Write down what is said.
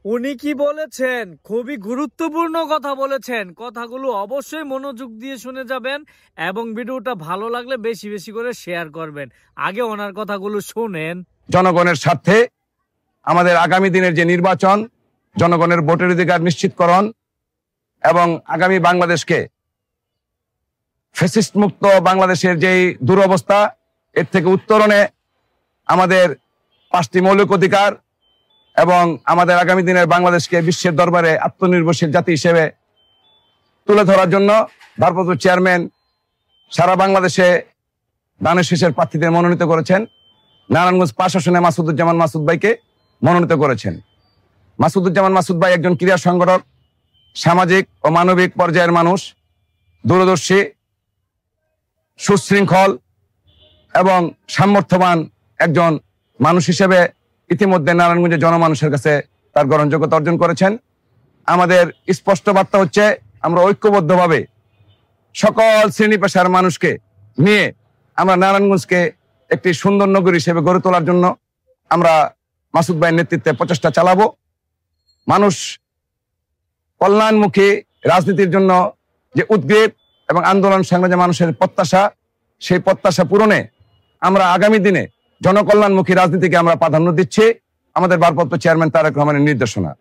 উনি কি বলেছেন খুবই গুরুত্বপূর্ণ কথা বলেছেন। কথাগুলো অবশ্যই মনোযোগ দিয়ে শুনে যাবেন এবং ভিডিওটা ভালো লাগলে বেশি বেশি করে শেয়ার করবেন। আগে ওনার কথাগুলো শুনেন। জনগণের স্বার্থে আমাদের আগামী দিনের যে নির্বাচন, জনগণের ভোটের অধিকার নিশ্চিতকরণ এবং আগামী বাংলাদেশকে ফ্যাসিস্ট মুক্ত বাংলাদেশের যেই দুরবস্থা, এর থেকে উত্তরণে আমাদের 5টি মৌলিক অধিকার এবং আমাদের আগামী দিনের বাংলাদেশকে বিশ্বের দরবারে আত্মনির্ভরশীল জাতি হিসেবে তুলে ধরার জন্য ভারপ্রাপ্ত চেয়ারম্যান সারা বাংলাদেশে দানের শীষের প্রার্থীদের মনোনীত করেছেন। নারায়ণগঞ্জ 5 আসনে মাসুদুজ্জামান মাসুদ ভাইকে মনোনীত করেছেন। মাসুদুজ্জামান মাসুদ ভাই একজন ক্রীড়া সংগঠক, সামাজিক ও মানবিক পর্যায়ের মানুষ, দূরদর্শী, সুশৃঙ্খল এবং সামর্থ্যবান একজন মানুষ হিসেবে ইতিমধ্যে নারায়ণগঞ্জের জনমানুষের কাছে তার গ্রহণযোগ্যতা অর্জন করেছেন। আমাদের স্পষ্ট বার্তা হচ্ছে, আমরা ঐক্যবদ্ধভাবে সকল শ্রেণী পেশার মানুষকে নিয়ে আমরা নারায়ণগঞ্জকে একটি সুন্দর নগরী হিসেবে গড়ে তোলার জন্য আমরা মাসুদ ভাইয়ের নেতৃত্বে প্রচেষ্টা চালাবো। মানুষ কল্যাণমুখী রাজনীতির জন্য যে উদ্গ্রীব এবং আন্দোলন সংগ্রামে মানুষের প্রত্যাশা, সেই প্রত্যাশা পূরণে আমরা আগামী দিনে জনকল্যাণমুখী রাজনীতিকে আমরা প্রাধান্য দিচ্ছি। আমাদের ভারপ্রাপ্ত চেয়ারম্যান তারেক রহমানের নির্দেশনা।